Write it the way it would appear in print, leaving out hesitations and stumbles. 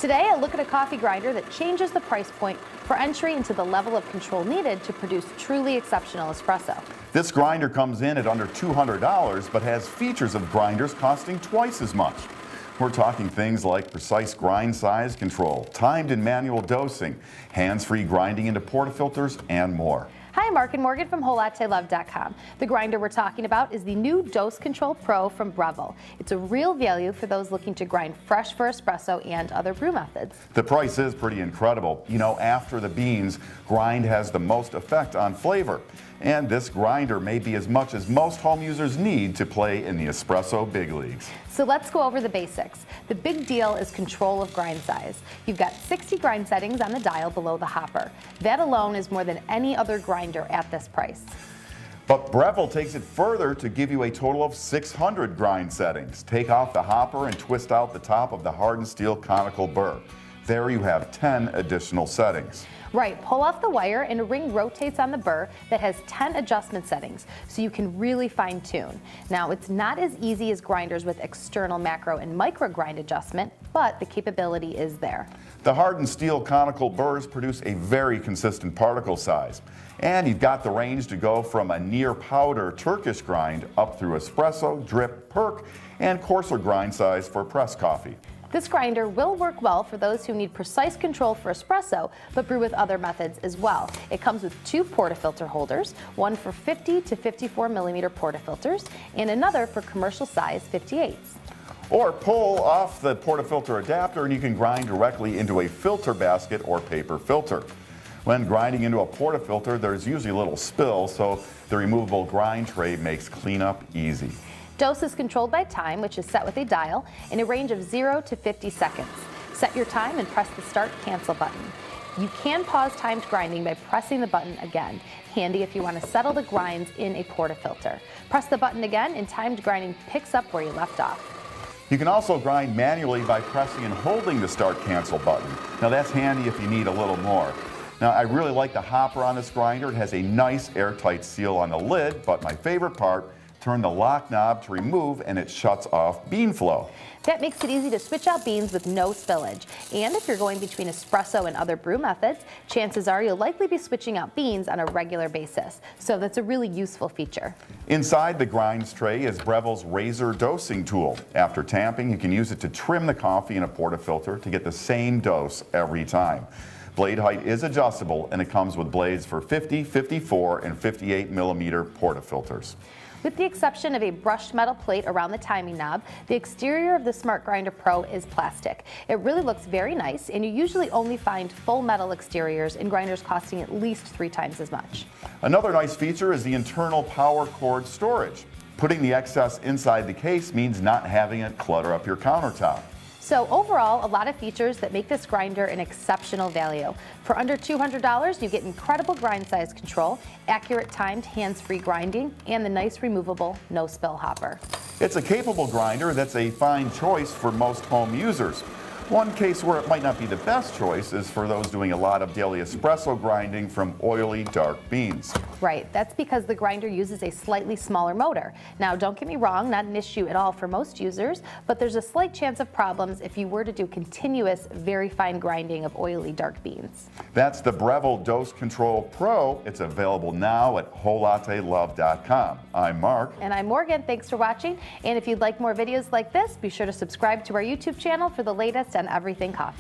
Today, a look at a coffee grinder that changes the price point for entry into the level of control needed to produce truly exceptional espresso. This grinder comes in at under $200, but has features of grinders costing twice as much. We're talking things like precise grind size control, timed and manual dosing, hands-free grinding into portafilters, and more. Hi, I'm Mark and Morgan from WholeLatteLove.com. The grinder we're talking about is the new Dose Control Pro from Breville. It's a real value for those looking to grind fresh for espresso and other brew methods. The price is pretty incredible. You know, after the beans, grind has the most effect on flavor. And this grinder may be as much as most home users need to play in the espresso big leagues. So let's go over the basics. The big deal is control of grind size. You've got 60 grind settings on the dial below the hopper. That alone is more than any other grinder at this price. But Breville takes it further to give you a total of 600 grind settings. Take off the hopper and twist out the top of the hardened steel conical burr. There you have 10 additional settings. Right, pull off the wire and a ring rotates on the burr that has 10 adjustment settings, so you can really fine tune. Now, it's not as easy as grinders with external macro and micro grind adjustment, but the capability is there. The hardened steel conical burrs produce a very consistent particle size. And you've got the range to go from a near powder Turkish grind up through espresso, drip, perk, and coarser grind size for press coffee. This grinder will work well for those who need precise control for espresso, but brew with other methods as well. It comes with two portafilter holders, one for 50 to 54 millimeter portafilters, and another for commercial size 58s. Or pull off the portafilter adapter and you can grind directly into a filter basket or paper filter. When grinding into a portafilter, there's usually a little spill, so the removable grind tray makes cleanup easy. Dose is controlled by time, which is set with a dial, in a range of 0 to 50 seconds. Set your time and press the start cancel button. You can pause timed grinding by pressing the button again. Handy if you want to settle the grinds in a portafilter. Press the button again and timed grinding picks up where you left off. You can also grind manually by pressing and holding the start cancel button. Now that's handy if you need a little more. Now I really like the hopper on this grinder. It has a nice airtight seal on the lid, but my favorite part, turn the lock knob to remove and it shuts off bean flow. That makes it easy to switch out beans with no spillage. And if you're going between espresso and other brew methods, chances are you'll likely be switching out beans on a regular basis. So that's a really useful feature. Inside the grinds tray is Breville's razor dosing tool. After tamping, you can use it to trim the coffee in a portafilter to get the same dose every time. Blade height is adjustable and it comes with blades for 50, 54, and 58 millimeter portafilters. With the exception of a brushed metal plate around the timing knob, the exterior of the Smart Grinder Pro is plastic. It really looks very nice, and you usually only find full metal exteriors in grinders costing at least 3 times as much. Another nice feature is the internal power cord storage. Putting the excess inside the case means not having it clutter up your countertop. So overall, a lot of features that make this grinder an exceptional value. For under $200, you get incredible grind size control, accurate timed hands-free grinding, and the nice removable no-spill hopper. It's a capable grinder that's a fine choice for most home users. One case where it might not be the best choice is for those doing a lot of daily espresso grinding from oily, dark beans. Right, that's because the grinder uses a slightly smaller motor. Now, don't get me wrong, not an issue at all for most users, but there's a slight chance of problems if you were to do continuous, very fine grinding of oily, dark beans. That's the Breville Dose Control Pro. It's available now at WholeLatteLove.com. I'm Mark. And I'm Morgan. Thanks for watching. And if you'd like more videos like this, be sure to subscribe to our YouTube channel for the latest on everything coffee.